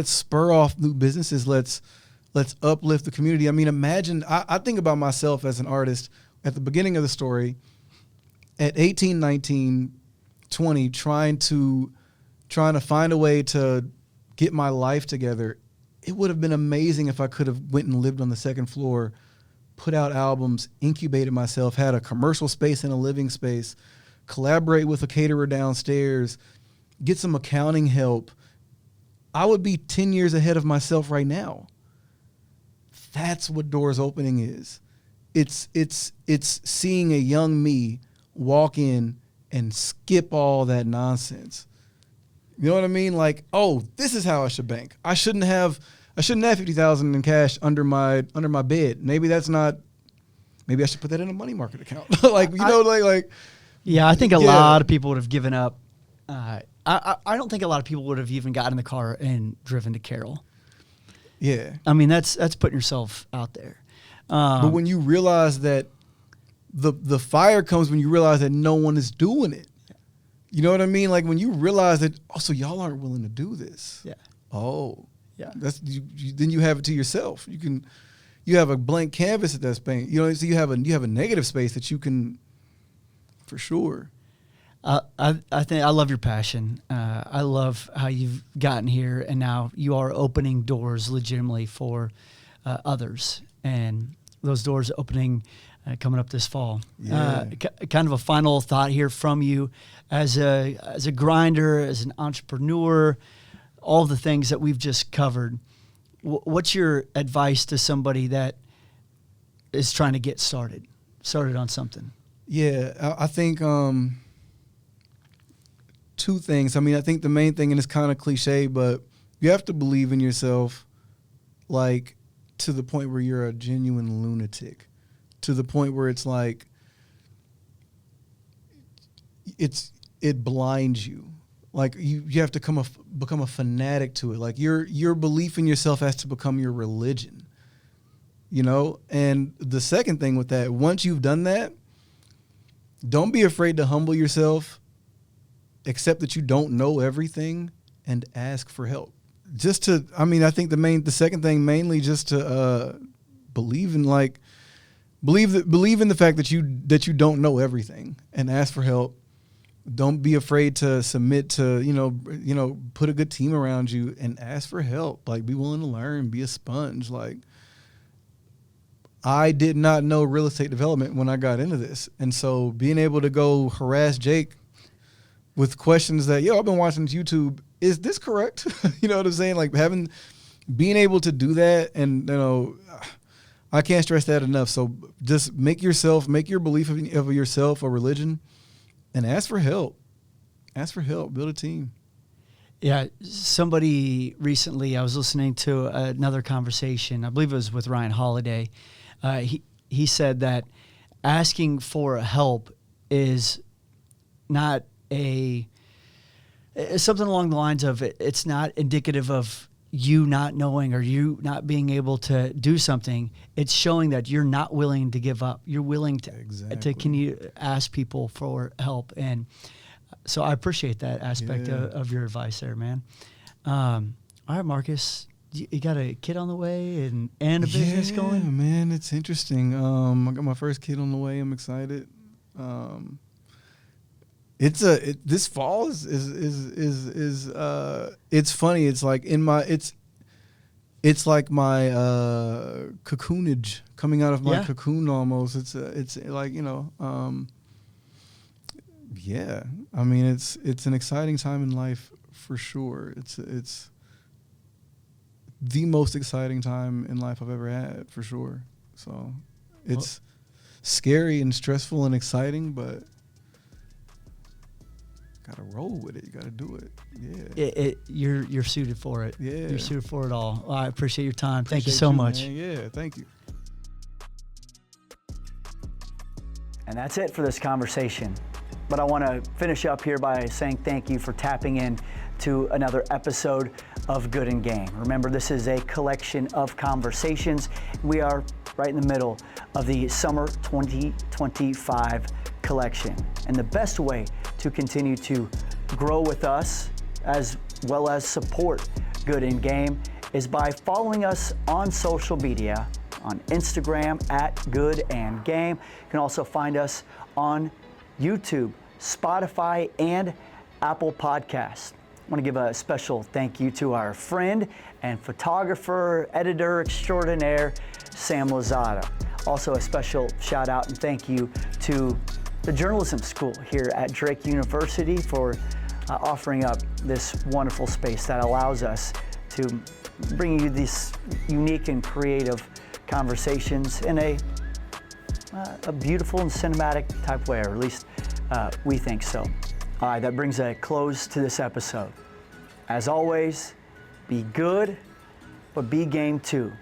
spur off new businesses. Let's uplift the community. I mean, imagine, I think about myself as an artist at the beginning of the story at 18, 19, 20, trying to find a way to get my life together. It would have been amazing if I could have went and lived on the second floor, put out albums, incubated myself, had a commercial space and a living space, collaborate with a caterer downstairs, get some accounting help. I would be 10 years ahead of myself right now. That's what doors opening is. It's seeing a young me walk in and skip all that nonsense. You know what I mean? Like, oh, this is how I should bank. I shouldn't have $50,000 in cash under my bed. Maybe I should put that in a money market account. Yeah, I think a lot of people would have given up. I don't think a lot of people would have even gotten in the car and driven to Carroll. Yeah. I mean, that's putting yourself out there. But when you realize that the fire comes when you realize that no one is doing it. You know what I mean? Like, when you realize that, so y'all aren't willing to do this. Yeah. Oh. Yeah. That's then you have it to yourself. You have a blank canvas at that space. So you have a negative space that you can, for sure. I think I love your passion. I love how you've gotten here, and now you are opening doors legitimately for others, and those doors opening coming up this fall. Yeah. Kind of a final thought here from you, as a grinder, as an entrepreneur, all the things that we've just covered. What's your advice to somebody that is trying to get started on something? Yeah, I think two things. I mean, I think the main thing, and it's kind of cliche, but you have to believe in yourself, like, to the point where you're a genuine lunatic, to the point where it's like, it blinds you. Like, you have to become a fanatic to it. Like, your belief in yourself has to become your religion, And the second thing with that, once you've done that, don't be afraid to humble yourself, accept that you don't know everything, and ask for help. I think the second thing mainly just to believe in the fact that you don't know everything, and ask for help. Don't be afraid to submit to, put a good team around you and ask for help. Like, be willing to learn, be a sponge. Like, I did not know real estate development when I got into this. And so being able to go harass Jake with questions that, I've been watching YouTube. Is this correct? You know what I'm saying? Like, being able to do that, and, I can't stress that enough. So just make your belief of yourself a religion. And ask for help. Ask for help. Build a team. Yeah, somebody recently, I was listening to another conversation. I believe it was with Ryan Holiday. He said that asking for help is not something along the lines of it's not indicative of you not knowing or you not being able to do something. It's showing that you're not willing to give up. You're willing to can you ask people for help? And so I appreciate that aspect of your advice there, man. All right, Marcus, you got a kid on the way and a business going? Yeah, man, it's interesting. I got my first kid on the way. I'm excited. This fall is it's funny. It's like it's like my cocoonage, coming out of my cocoon almost. It's like, I mean, it's an exciting time in life for sure. It's the most exciting time in life I've ever had, for sure. So it's scary and stressful and exciting, but gotta roll with it. You gotta do it. Yeah. You're suited for it. Yeah. You're suited for it all. I appreciate your time. Thank you so much. Man. Yeah, thank you. And that's it for this conversation. But I want to finish up here by saying thank you for tapping in to another episode of Good and Game. Remember, this is a collection of conversations. We are right in the middle of the summer 2025 collection. And the best way to continue to grow with us as well as support Good and Game is by following us on social media, on Instagram at GOOD&GAME. You can also find us on YouTube, Spotify, and Apple Podcasts. I want to give a special thank you to our friend and photographer, editor extraordinaire, Sam Lozada. Also a special shout out and thank you to the journalism school here at Drake University for offering up this wonderful space that allows us to bring you these unique and creative conversations in a beautiful and cinematic type way, or at least we think so. All right, that brings a close to this episode. As always, be good, but be game too.